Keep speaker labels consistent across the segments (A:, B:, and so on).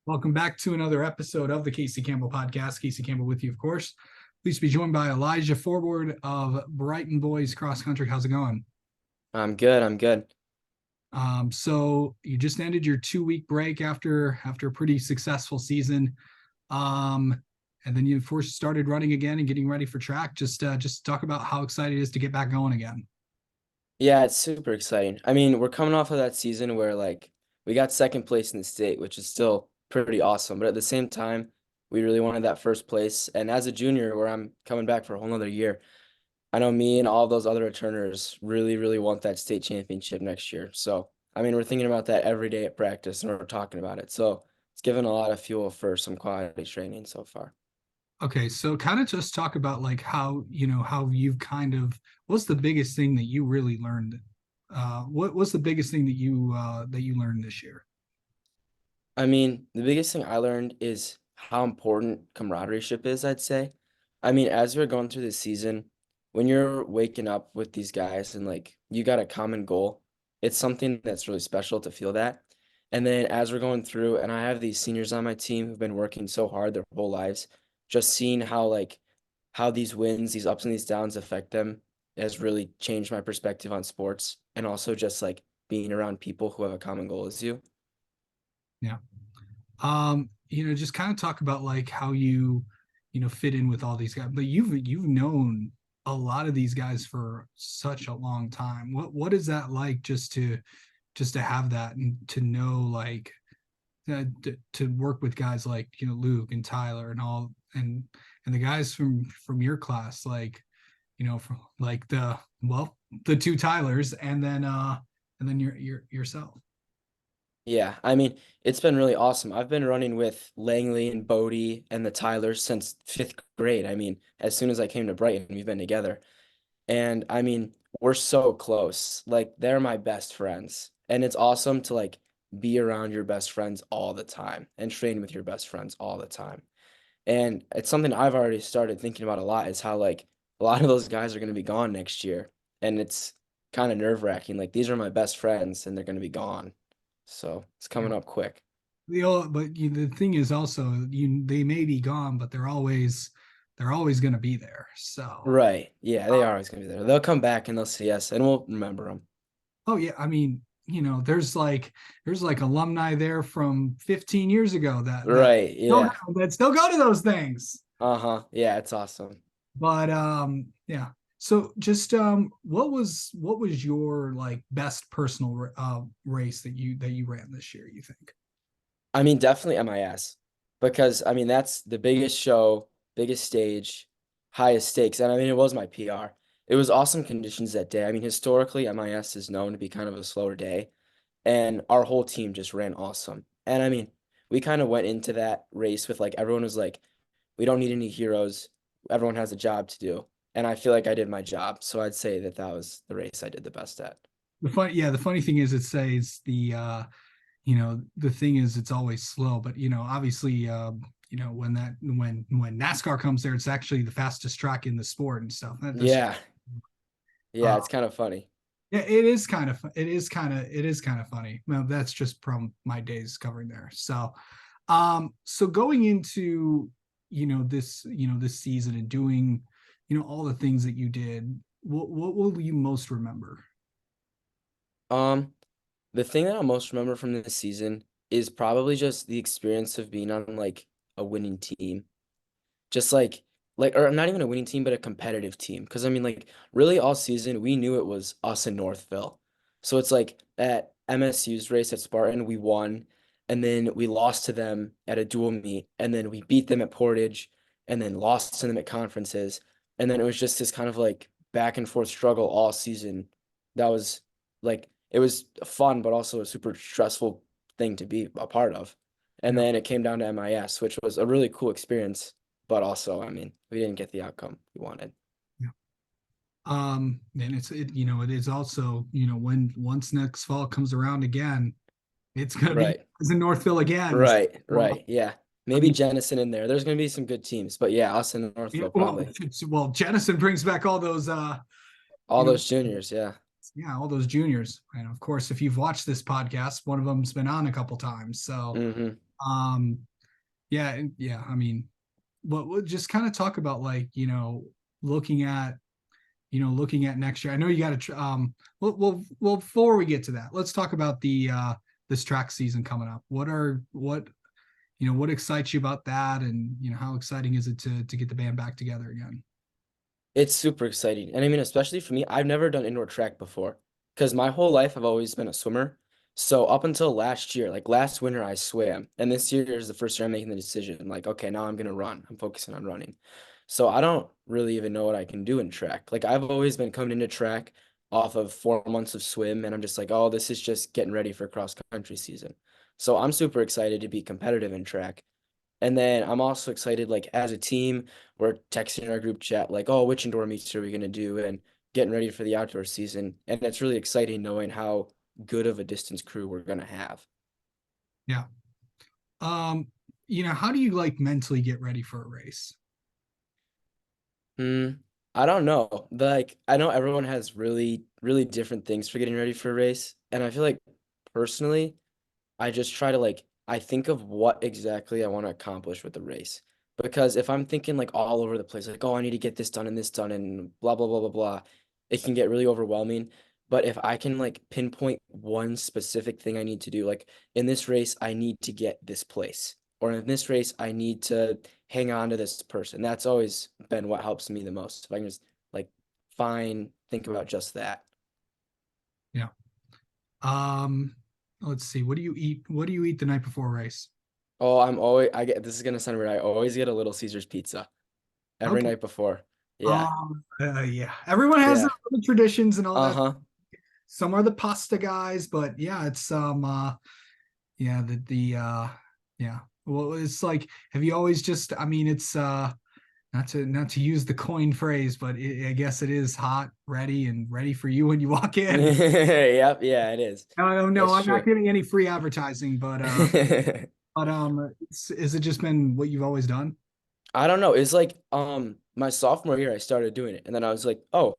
A: Welcome back to another episode of the Casey Campbell podcast. Casey Campbell with you, of course. Pleased to be joined by Elijah Forbord of Brighton Boys Cross Country. How's it going?
B: I'm good. I'm good.
A: So you just ended your 2-week break after a pretty successful season. And then you, of course, started running again and getting ready for track. Just talk about how excited it is to get back going again.
B: Yeah, it's super exciting. I mean, we're coming off of that season where we got second place in the state, which is still pretty awesome. But at the same time, we really wanted that first place. And as a junior, where I'm coming back for a whole nother year, I know me and all those other returners really, really want that state championship next year. So, I mean, we're thinking about that every day at practice and we're talking about it. So it's given a lot of fuel for some quality training so far.
A: Okay, so kind of just talk about like how you've what's the biggest thing that you really learned? What's the biggest thing that you learned this year?
B: I mean, the biggest thing I learned is how important camaraderie is, I'd say. I mean, as we're going through this season, when you're waking up with these guys and you got a common goal, it's something that's really special to feel that. And then as we're going through, and I have these seniors on my team who've been working so hard their whole lives, just seeing how these wins, these ups and these downs affect them has really changed my perspective on sports and also just being around people who have a common goal as you.
A: Yeah. Just kind of talk about like how you fit in with all these guys. But you've known a lot of these guys for such a long time. What is that like just to have that and to know to work with guys like Luke and Tyler and all and the guys from your class from the two Tylers and then yourself.
B: Yeah, I mean, it's been really awesome. I've been running with Langley and Bodie and the Tylers since fifth grade. I mean, as soon as I came to Brighton, we've been together. And I mean, we're so close. They're my best friends. And it's awesome to be around your best friends all the time and train with your best friends all the time. And it's something I've already started thinking about a lot is how a lot of those guys are going to be gone next year. And it's kind of nerve-wracking. These are my best friends and they're going to be gone. So it's
A: Yeah.
B: coming up quick.
A: The thing is also they may be gone, but they're always going to be there. So,
B: Right. Yeah, they are always going to be there. They'll come back and they'll see us and we'll remember them.
A: oh yeah, I mean, there's alumni there from 15 years ago
B: Right. Yeah.
A: that still go to those things.
B: Uh-huh. Yeah, it's awesome.
A: But yeah. So just what was your best personal race that you ran this year, you think?
B: I mean, definitely MIS because I mean, that's the biggest show, biggest stage, highest stakes. And I mean, it was my PR. It was awesome conditions that day. I mean, historically, MIS is known to be kind of a slower day, and our whole team just ran awesome. And I mean, we kind of went into that race with everyone was like, we don't need any heroes. Everyone has a job to do. And I feel like I did my job. So I'd say that that was the race I did the best at.
A: The funny thing is it says the thing is it's always slow, but obviously when NASCAR comes there, it's actually the fastest track in the sport and stuff.
B: Yeah. Yeah,
A: uh,
B: it's kind of funny.
A: yeah, it is kind of funny. Well, that's just from my days covering there. So going into this season and doing all the things that you did, what will you most remember?
B: Um, the thing that I'll most remember from this season is probably just the experience of being on a winning team. Just or not even a winning team, but a competitive team. Because I mean, really all season we knew it was us in Northville. So it's at MSU's race at Spartan, we won, and then we lost to them at a dual meet, and then we beat them at Portage, and then lost to them at conferences. And then it was just this kind of back and forth struggle all season. That was it was fun, but also a super stressful thing to be a part of. And
A: Yeah.
B: then it came down to MIS, which was a really cool experience, but also, I mean, we didn't get the outcome we wanted.
A: Yeah. And it is also, when once next fall comes around again, it's gonna be
B: Right,
A: in Northville again.
B: right,
A: Well,
B: right. Yeah.
A: I
B: Maybe
A: mean,
B: Jennison in there. There's going to be some good teams, but yeah, us in
A: yeah,
B: Northville
A: well,
B: probably.
A: Jennison brings back all those,
B: All
A: you know,
B: those juniors, yeah.
A: yeah, all those juniors. And of course, if you've watched this podcast, one of them's been on a couple times. So,
B: Mm-hmm.
A: Um, yeah, yeah. I mean, but we'll just kind of talk about like, looking at, looking at next year. I know you got to, well, before we get to that, let's talk about this track season coming up. What excites you about that? And, how exciting is it to get the band back together again?
B: It's super exciting. And I mean, especially for me, I've never done indoor track before because my whole life I've always been a swimmer. So up until last year, like last winter, I swam. And this year is the first year I'm making the decision. Like, okay, now I'm gonna run. I'm focusing on running. So I don't really even know what I can do in track. Like I've always been coming into track off of 4 months of swim, and I'm just like, oh, this is just getting ready for cross country season. So I'm super excited to be competitive in track. And then I'm also excited, like as a team, we're texting our group chat, like, oh, which indoor meets are we gonna do, and getting ready for the outdoor season. And it's really exciting knowing how good of a distance crew we're gonna have.
A: Yeah. Um, how do you like mentally get ready for a race?
B: Hmm. I don't know. Like, I know everyone has really, really different things for getting ready for a race. And I feel like personally, I just try to like I think of what exactly I want to accomplish with the race. Because if I'm thinking like all over the place, like, oh, I need to get this done and this done and blah blah blah blah blah, it can get really overwhelming. But if I can like pinpoint one specific thing I need to do, like in this race, I need to get this place, or in this race, I need to hang on to this person. That's always been what helps me the most. If I can just like think about just that.
A: Yeah. Um, let's see. What do you eat? What do you eat the night before a race?
B: Oh, I get this is gonna sound weird. I always get a Little Caesars pizza every
A: Okay.
B: night before. Yeah.
A: Yeah. Everyone has their
B: Yeah.
A: own traditions and all that.
B: Uh-huh.
A: Some are the pasta guys, but yeah, it's yeah, yeah. Well, it's like, have you always just, I mean, it's not to use the coin phrase, but I guess it is hot, ready, and ready for you when you walk in.
B: Yep, yeah, it is.
A: I don't know.
B: That's
A: I'm not
B: true.
A: getting any free advertising, but has it just been what you've always done?
B: I don't know. It's like my sophomore year I started doing it and then I was like, "Oh,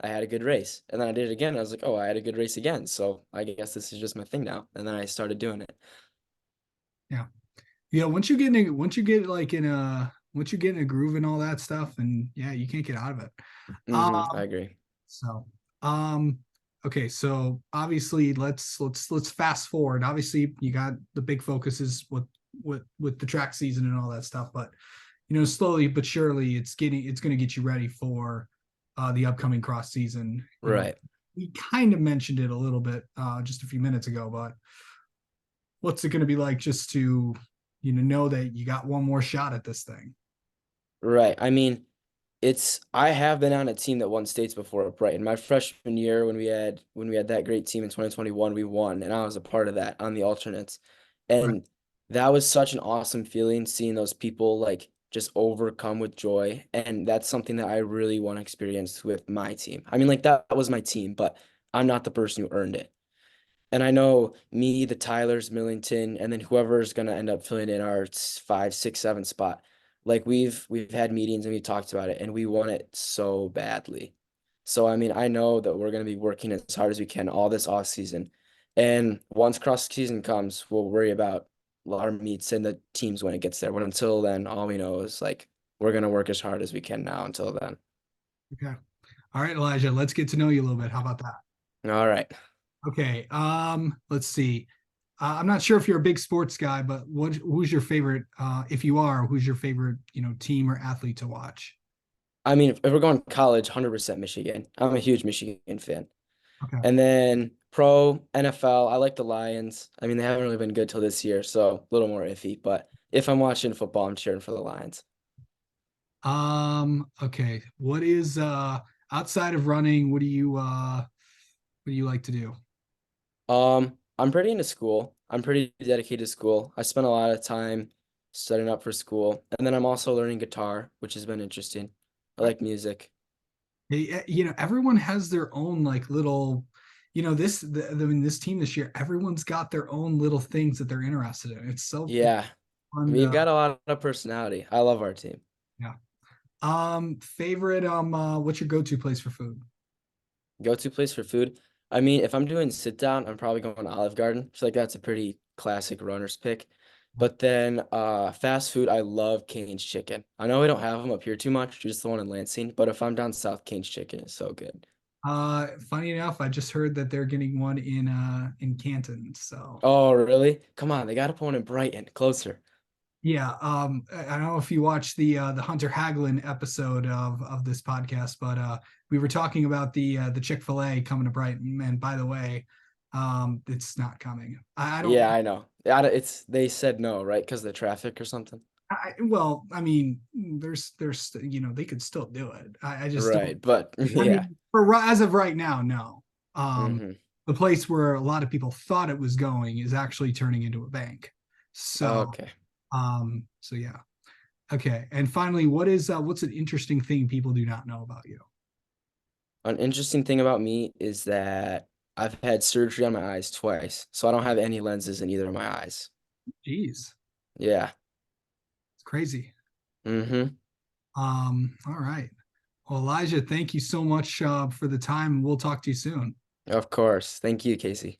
B: I had a good race." And then I did it again. And I was like, "Oh, I had a good race again." So I guess this is just my thing now. And then I started doing it.
A: Yeah. Yeah, once you get in a groove and all that stuff, and yeah, you can't get out of it.
B: I agree.
A: So, um, okay, so obviously let's fast forward. Obviously, you got the big focuses with the track season and all that stuff, but slowly but surely, it's going to get you ready for the upcoming cross season.
B: Right.
A: We kind of mentioned it a little bit just a few minutes ago, but what's it going to be like just to know that you got one more shot at this thing?
B: Right. I mean, I have been on a team that won states before at Brighton. My freshman year when we had that great team in 2021, we won and I was a part of that on the alternates.
A: Right.
B: And that was such an awesome feeling seeing those people like just overcome with joy. And that's something that I really want to experience with my team. I mean, like that was my team, but I'm not the person who earned it. And I know me, the Tylers, Millington, and then whoever's gonna end up filling in our 5, 6, 7 spot. Like we've had meetings and we talked about it, and we want it so badly. So I mean, I know that we're gonna be working as hard as we can all this off season. And once cross season comes, we'll worry about our meets and the teams when it gets there. But until then, all we know is like we're gonna work as hard as we can now until then.
A: Okay. All right, Elijah, let's get to know you a little bit. How about that?
B: All right.
A: Okay. Let's see. I'm not sure if you're a big sports guy, but who's your favorite? If you are, who's your favorite, team or athlete to watch?
B: I mean, if we're going college, 100% Michigan. I'm a huge Michigan fan.
A: Okay.
B: And then pro NFL, I like the Lions. I mean, they haven't really been good till this year, so a little more iffy. But if I'm watching football, I'm cheering for the Lions.
A: Okay. What is outside of running, what do you like to do?
B: I'm pretty into school. I'm pretty dedicated to school. I spend a lot of time studying up for school, and then I'm also learning guitar, which has been interesting. I like music.
A: Everyone has their own like little, I mean, this team this year, everyone's got their own little things that they're interested in. It's
B: Yeah,
A: fun
B: we've
A: to,
B: got a lot of personality. I love our team.
A: yeah. Favorite, what's your go-to place for food?
B: Go-to place for food. I mean, if I'm doing sit down, I'm probably going to Olive Garden. I feel like that's a pretty classic runner's pick. But then fast food, I love Cane's chicken. I know we don't have them up here too much, just the one in Lansing, but if I'm down south, Cane's chicken is so good.
A: Funny enough, I just heard that they're getting one in Canton. So
B: Oh, really? Come on, they got up one in Brighton, closer.
A: yeah, I don't know if you watched the Hunter Hagelin episode of this podcast, but we were talking about the Chick-fil-A coming to Brighton. And by the way, it's not coming. I don't.
B: Yeah, I know. It's they said no, right? Because of the traffic or something.
A: Well, I mean, there's they could still do it. I just don't.
B: Right, but
A: I
B: yeah.
A: mean, as of right now, no. Um,
B: Hmm.
A: the place where a lot of people thought it was going is actually turning into a bank. So,
B: Okay.
A: so yeah. Okay. And finally, what's an interesting thing people do not know about you?
B: An interesting thing about me is that I've had surgery on my eyes twice, so I don't have any lenses in either of my eyes.
A: Jeez,
B: Yeah.
A: it's crazy.
B: Hmm.
A: All right. Well, Elijah, thank you so much for the time. We'll talk to you soon.
B: Of course. Thank you, Casey.